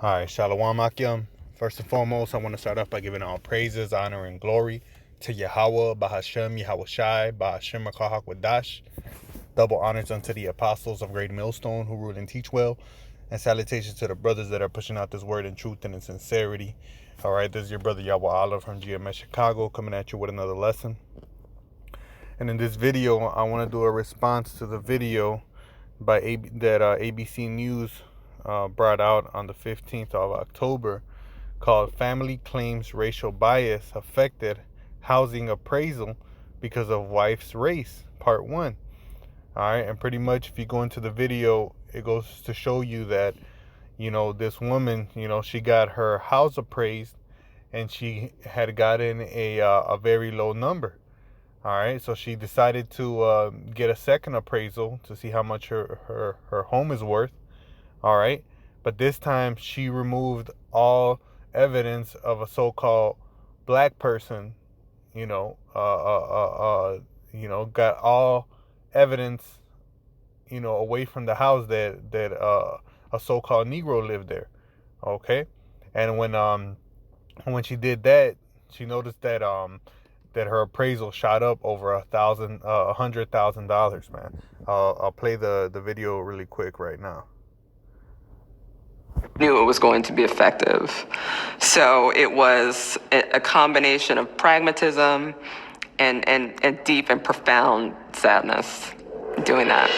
Hi, Shalom Akim. First and foremost, I want to start off by giving all praises, honor, and glory to Yahweh, Bahashem, Yahweh Shai, Bahashem, Rakahak Wadash. Double honors unto the apostles of Great Millstone who rule and teach well. And salutations to the brothers that are pushing out this word in truth and in sincerity. All right, this is your brother Yahweh Allah from GMS Chicago coming at you with another lesson. And in this video, I want to do a response to the video by ABC News brought out on the 15th of October called Family Claims Racial Bias Affected Housing Appraisal Because of Wife's Race, Part 1. Alright, and pretty much if you go into the video, it goes to show you that, this woman, she got her house appraised and she had gotten a very low number. All right, so she decided to get a second appraisal to see how much her home is worth. All right, but this time she removed all evidence of a so-called black person. Got all evidence, away from the house that a so-called Negro lived there. Okay, and when she did that, she noticed that her appraisal shot up over $100,000, man. I'll play the video really quick right now. Knew it was going to be effective. So it was a combination of pragmatism and deep and profound sadness doing that.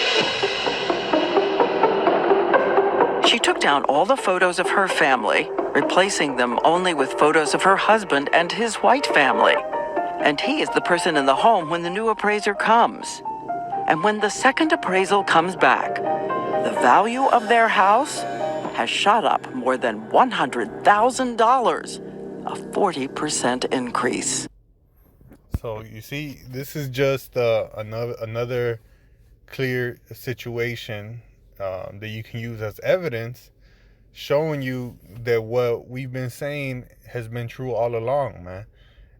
She took down all the photos of her family, replacing them only with photos of her husband and his white family. And he is the person in the home when the new appraiser comes. And when the second appraisal comes back, the value of their house has shot up more than $100,000, a 40% increase. So you see, this is just another clear situation that you can use as evidence, showing you that what we've been saying has been true all along, man.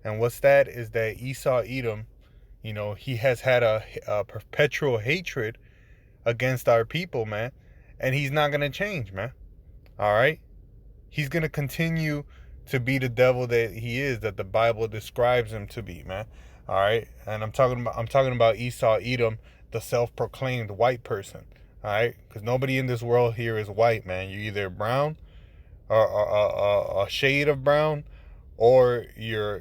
And what's that is that Esau Edom, he has had a perpetual hatred against our people, man. And he's not going to change, man. All right? He's going to continue to be the devil that he is, that the Bible describes him to be, man. All right? And I'm talking about Esau Edom, the self-proclaimed white person. All right? Because nobody in this world here is white, man. You're either brown or a shade of brown, or you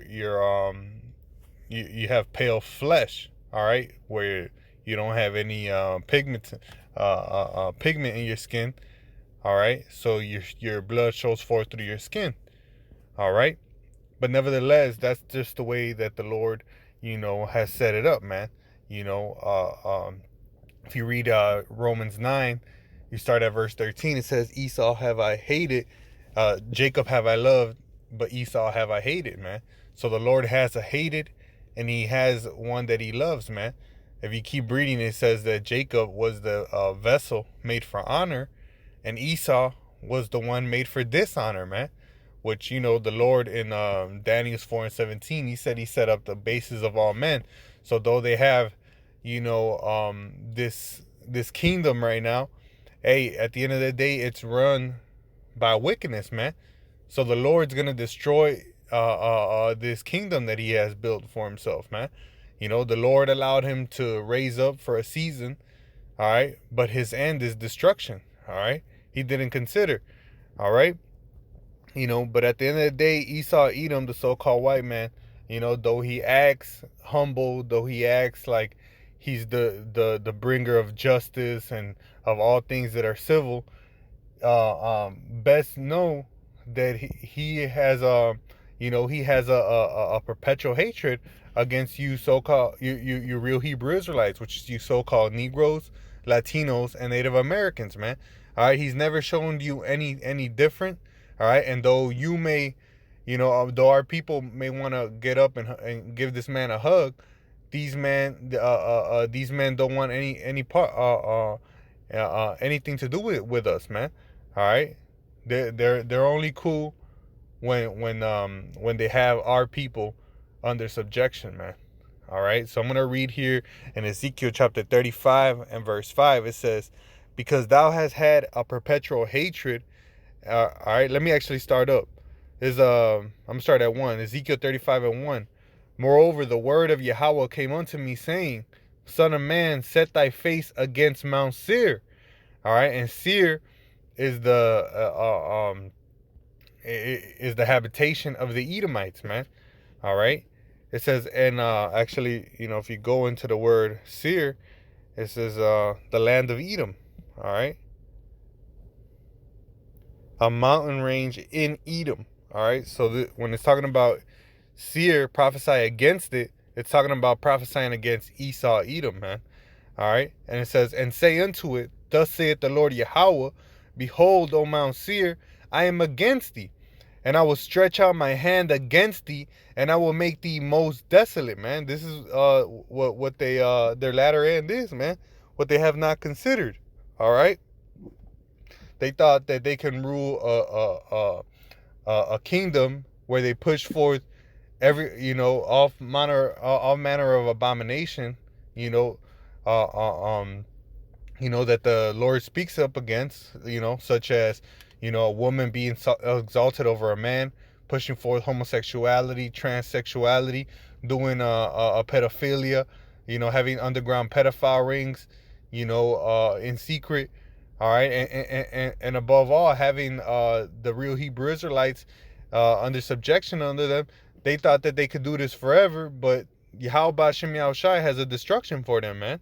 have pale flesh, all right, where you don't have any pigment in your skin, all right. So your blood shows forth through your skin, all right. But nevertheless, that's just the way that the Lord, has set it up, man. If you read Romans 9, you start at verse 13. It says, Esau have I hated, Jacob have I loved, but Esau have I hated, man. So the Lord has a hated, and he has one that he loves, man. If you keep reading, it says that Jacob was the vessel made for honor, and Esau was the one made for dishonor, man. Which, the Lord in Daniel 4:17, he said he set up the bases of all men. So though they have, this kingdom right now, hey, at the end of the day, it's run by wickedness, man. So the Lord's going to destroy this kingdom that he has built for himself, man. The Lord allowed him to raise up for a season, all right? But his end is destruction, all right? He didn't consider, all right? But at the end of the day, Esau Edom, the so-called white man, though he acts humble, though he acts like he's the bringer of justice and of all things that are civil, best know that he has a perpetual hatred against you so-called you real Hebrew Israelites, which is you so-called Negroes, Latinos, and Native Americans, man. All right, he's never shown you any different. All right, and though you may, though our people may want to get up and give this man a hug, these men don't want any part anything to do with us, man. All right, they're only cool when they have our people under subjection, man. All right, so I'm gonna read here in Ezekiel chapter 35 and verse 5. It says, "Because thou hast had a perpetual hatred All right, let me actually start up. I'm gonna start at 1. Ezekiel 35 and 1. Moreover, the word of Yahweh came unto me, saying, Son of man, set thy face against Mount Seir. All right, and Seir is is the habitation of the Edomites, man. All right, it says, and actually, if you go into the word Seir, it says the land of Edom. All right, a mountain range in Edom. All right, so when it's talking about Seir, prophesy against it, it's talking about prophesying against Esau, Edom, man. All right, and it says, and say unto it, thus saith the Lord Yahweh, behold, O Mount Seir, I am against thee, and I will stretch out my hand against thee, and I will make thee most desolate, man. This is what they their latter end is, man. What they have not considered. All right, they thought that they can rule a kingdom where they push forth all manner of abomination, that the Lord speaks up against, such as, a woman being exalted over a man, pushing forth homosexuality, transsexuality, doing a pedophilia, having underground pedophile rings, in secret. All right, and above all, having the real Hebrew Israelites under subjection under them. They thought that they could do this forever, but Yahweh Hashem Yahushai has a destruction for them, man.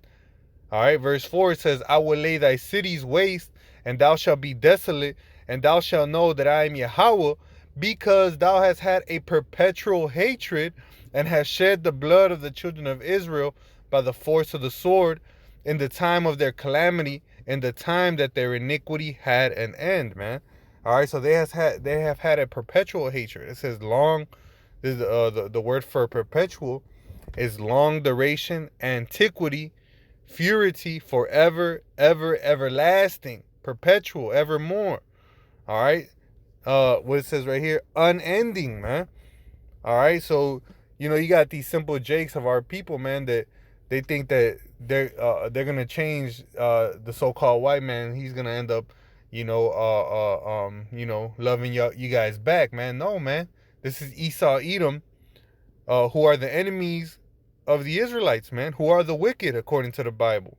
All right, verse 4, it says, I will lay thy cities waste, and thou shalt be desolate, and thou shalt know that I am Yahweh, because thou hast had a perpetual hatred, and hast shed the blood of the children of Israel by the force of the sword, in the time of their calamity, in the time that their iniquity had an end, man. All right, so they have had a perpetual hatred. It says long. The word for perpetual is long duration, antiquity, futurity, forever, ever, everlasting, perpetual, evermore. All right, what it says right here, unending, man. All right, so you got these simple jakes of our people, man, that they think that they're gonna change the so-called white man. He's gonna end up, loving you guys back, man. No, man. This is Esau, Edom, who are the enemies of the Israelites, man, who are the wicked, according to the Bible.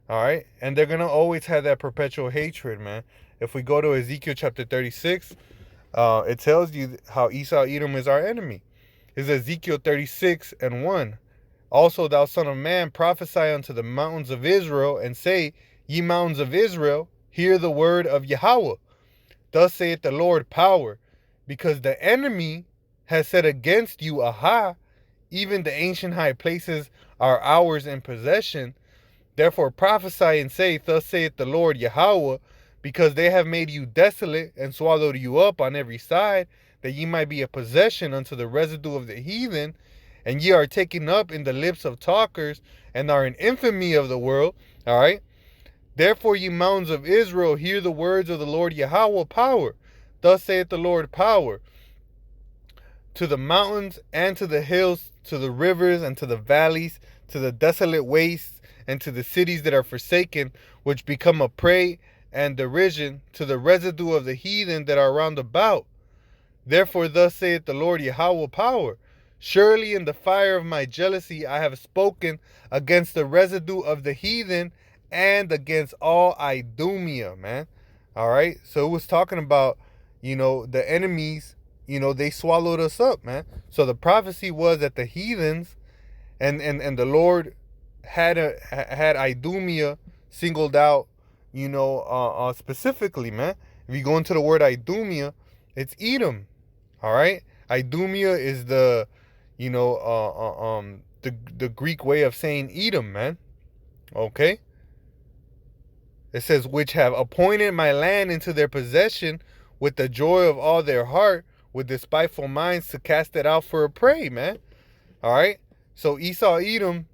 All right? And they're going to always have that perpetual hatred, man. If we go to Ezekiel chapter 36, it tells you how Esau, Edom is our enemy. It's Ezekiel 36 and 1. Also, thou son of man, prophesy unto the mountains of Israel, and say, Ye mountains of Israel, hear the word of Yahweh. Thus saith the Lord power, because the enemy has said against you, Aha, even the ancient high places are ours in possession. Therefore prophesy and say, Thus saith the Lord Yahweh, because they have made you desolate and swallowed you up on every side, that ye might be a possession unto the residue of the heathen, and ye are taken up in the lips of talkers, and are an infamy of the world. All right? Therefore, ye mountains of Israel, hear the words of the Lord Yahweh power. Thus saith the Lord power, to the mountains and to the hills, to the rivers and to the valleys, to the desolate wastes, and to the cities that are forsaken, which become a prey and derision, to the residue of the heathen that are round about. Therefore thus saith the Lord Yahweh power, surely in the fire of my jealousy I have spoken against the residue of the heathen and against all Idumea, man. All right, so it was talking about, the enemies, they swallowed us up, man. So the prophecy was that the heathens and the Lord had Idumea singled out, specifically, man. If you go into the word Idumea, it's Edom. All right, Idumea is the Greek way of saying Edom, man. Okay. It says, which have appointed my land into their possession with the joy of all their heart, with despiteful minds to cast it out for a prey, man. All right. So Esau, Edom,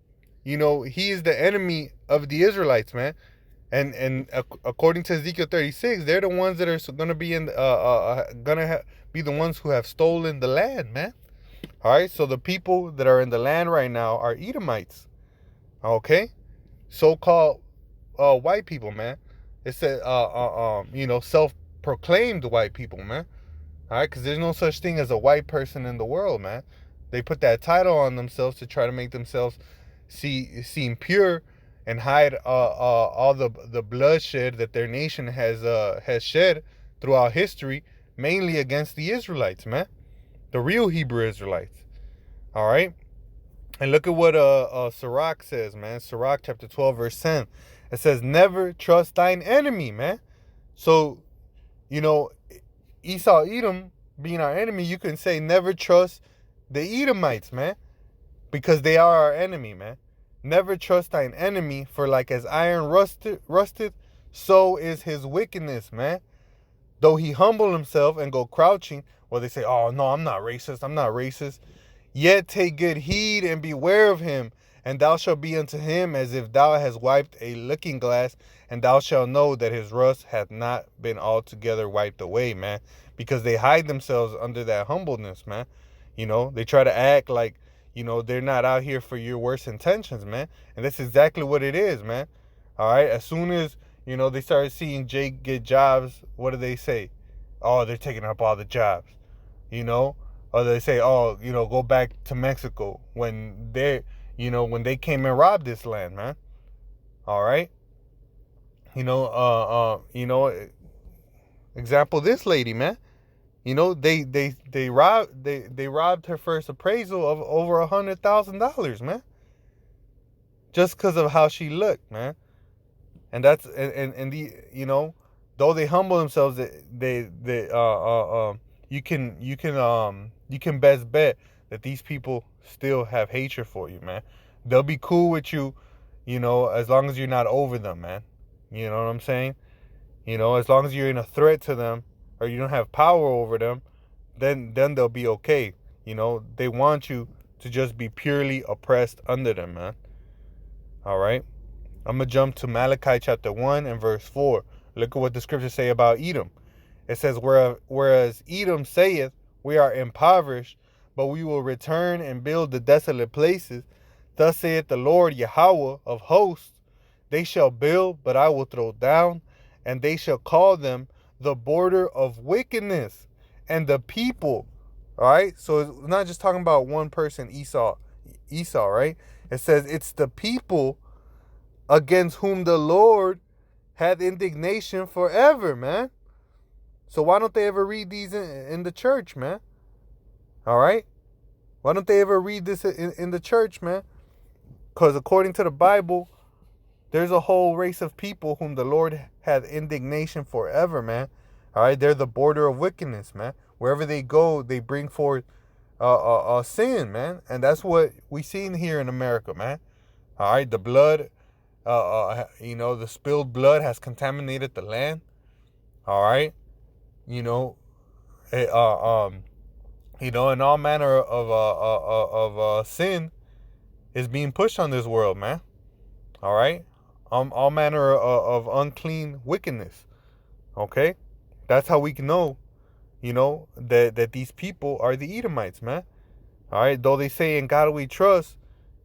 he is the enemy of the Israelites, man. And according to Ezekiel 36, they're the ones that are going to be be the ones who have stolen the land, man. All right. So the people that are in the land right now are Edomites. Okay. So-called white people, man. It said, proclaimed white people, man. All right, because there's no such thing as a white person in the world, man. They put that title on themselves to try to make themselves seem pure and hide all the bloodshed that their nation has shed throughout history, mainly against the Israelites, man, the real Hebrew Israelites. All right, and look at what Sirach says, man. Sirach chapter 12 verse 10. It says, "Never trust thine enemy," man. So, you know, Esau, Edom being our enemy, you can say never trust the Edomites, man, because they are our enemy, man. Never trust thine enemy, for like as iron rusteth, so is his wickedness, man. Though he humble himself and go crouching, well, they say, oh, no, I'm not racist. Yet take good heed and beware of him, and thou shalt be unto him as if thou hast wiped a looking glass, and thou shalt know that his rust hath not been altogether wiped away, man. Because they hide themselves under that humbleness, man. You know, they try to act like, you know, they're not out here for your worst intentions, man. And that's exactly what it is, man. All right. As soon as, you know, they started seeing Jake get jobs, what do they say? Oh, they're taking up all the jobs, you know? Or they say, oh, you know, go back to Mexico when they came and robbed this land, man. All right. Example, this lady, man. You know, they robbed her first appraisal of over $100,000, man. Just because of how she looked, man. And that's though they humble themselves, you can best bet that these people still have hatred for you, man. They'll be cool with you, you know, as long as you're not over them, man. You know what I'm saying? You know, as long as you're in a threat to them or you don't have power over them, then they'll be okay. You know, they want you to just be purely oppressed under them, man. All right. I'm going to jump to Malachi chapter 1 and verse 4. Look at what the scriptures say about Edom. It says, whereas Edom saith, we are impoverished, but we will return and build the desolate places. Thus saith the Lord Yahweh of hosts, they shall build, but I will throw down, and they shall call them the border of wickedness and the people. All right. So it's not just talking about one person, Esau, right? It says it's the people against whom the Lord hath indignation forever, man. So why don't they ever read these in the church, man? All right. Why don't they ever read this in the church, man? Because according to the Bible, there's a whole race of people whom the Lord hath indignation forever, man. All right, they're the border of wickedness, man. Wherever they go, they bring forth sin, man. And that's what we seen here in America, man. All right, the blood, the spilled blood has contaminated the land. All right, and all manner of sin is being pushed on this world, man. All right. All manner of unclean wickedness. Okay? That's how we can know, that these people are the Edomites, man. All right? Though they say in God we trust,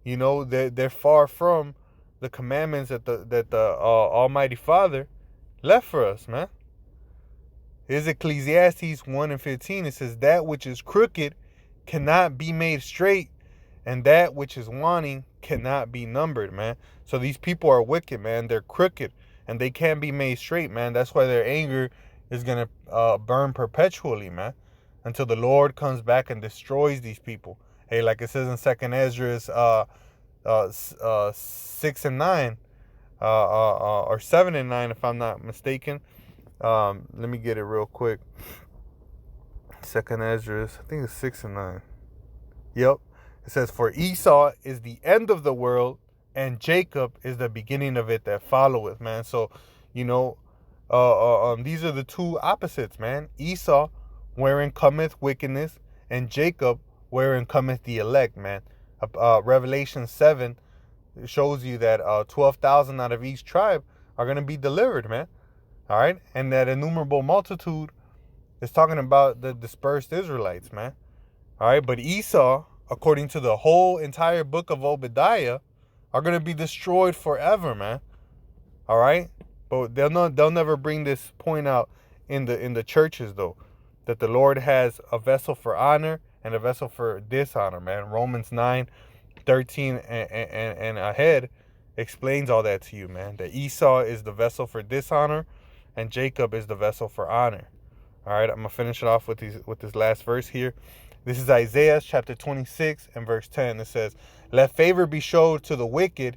they're far from the commandments that the Almighty Father left for us, man. Here's Ecclesiastes 1:15. It says, that which is crooked cannot be made straight, and that which is wanting cannot be numbered, man. So these people are wicked, man. They're crooked, and they can't be made straight, man. That's why their anger is going to burn perpetually, man, until the Lord comes back and destroys these people. Hey, like it says in 2nd Ezra 6 and 9, or 7 and 9, if I'm not mistaken. Let me get it real quick. 2nd Ezra, I think it's 6 and 9. Yep. It says, for Esau is the end of the world, and Jacob is the beginning of it that followeth, man. So, these are the two opposites, man. Esau, wherein cometh wickedness, and Jacob, wherein cometh the elect, man. Revelation 7 shows you that 12,000 out of each tribe are going to be delivered, man. All right? And that innumerable multitude is talking about the dispersed Israelites, man. All right? But Esau, according to the whole entire book of Obadiah, are going to be destroyed forever, man. All right? But they'll never bring this point out in the churches though, that the Lord has a vessel for honor and a vessel for dishonor, man. Romans 9:13 and ahead explains all that to you, man. That Esau is the vessel for dishonor and Jacob is the vessel for honor. All right, I'm gonna finish it off with this last verse here. This is Isaiah chapter 26 and verse 10. It says, "Let favor be showed to the wicked,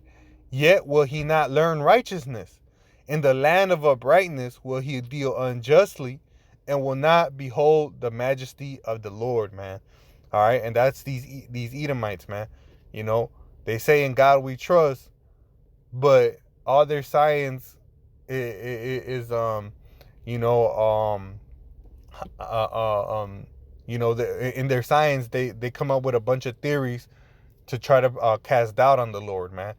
yet will he not learn righteousness. In the land of uprightness will he deal unjustly, and will not behold the majesty of the Lord," man. All right, and that's these Edomites, man. You know, they say in God we trust, but all their science is in their science they come up with a bunch of theories to try to cast doubt on the Lord, man.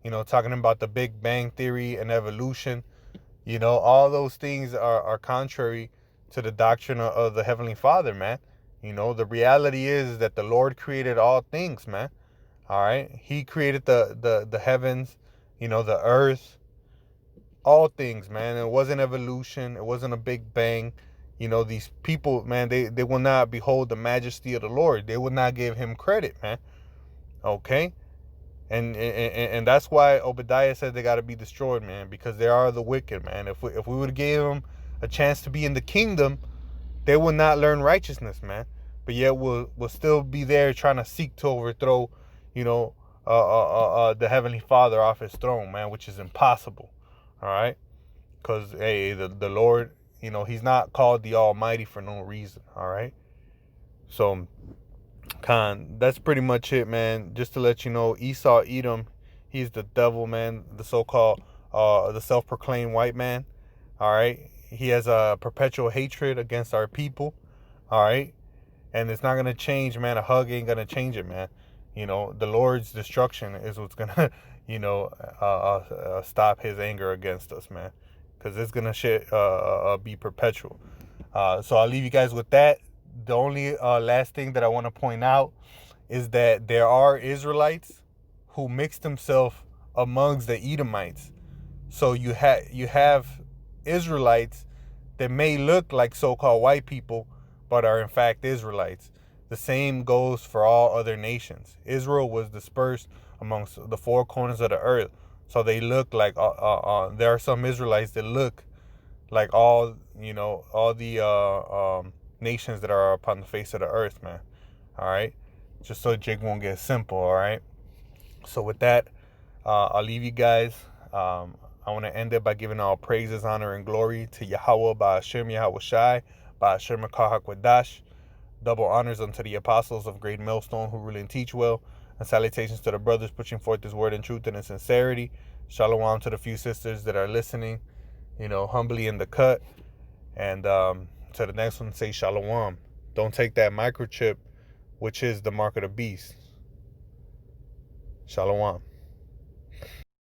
You know, talking about the Big Bang Theory and evolution. You know, all those things are contrary to the doctrine of the Heavenly Father, man. You know, the reality is that the Lord created all things, man. All right, He created the heavens, you know, the earth, all things, man. It wasn't evolution. It wasn't a Big Bang. You know, these people, man, they will not behold the majesty of the Lord. They will not give Him credit, man. Okay, and that's why Obadiah said they got to be destroyed, man, because they are the wicked, man. If we would have gave them a chance to be in the kingdom, they will not learn righteousness, man. But yet we'll still be there trying to seek to overthrow, you know, the Heavenly Father off His throne, man, which is impossible. All right, because hey, the Lord, you know, He's not called the Almighty for no reason. All right, so that's pretty much it, man. Just to let you know, Esau Edom, he's the devil, man. The so-called the self-proclaimed white man. All right, he has a perpetual hatred against our people. All right, and it's not gonna change, man. A hug ain't gonna change it, man. You know, the Lord's destruction is what's gonna, you know, stop His anger against us, man. Because it's gonna be perpetual. So I'll leave you guys with that. The only last thing that I want to point out is that there are Israelites who mix themselves amongst the Edomites. So you have Israelites that may look like so-called white people, but are in fact Israelites. The same goes for all other nations. Israel was dispersed amongst the four corners of the earth, so they look like there are some Israelites that look like all the nations that are upon the face of the earth, man. All right, just so Jake won't get simple. All right, so with that, I'll leave you guys. I want to end it by giving all praises, honor, and glory to Yahweh, Ba'ashem, Yahweh Shai, Ba'ashem Kahak. Double honors unto the apostles of Great Millstone who rule and teach well, and salutations to the brothers pushing forth His word in truth and in sincerity. Shalom to the few sisters that are listening, you know, humbly in the cut. And to the next one, say shalom. Don't take that microchip, which is the mark of the beast. Shalom.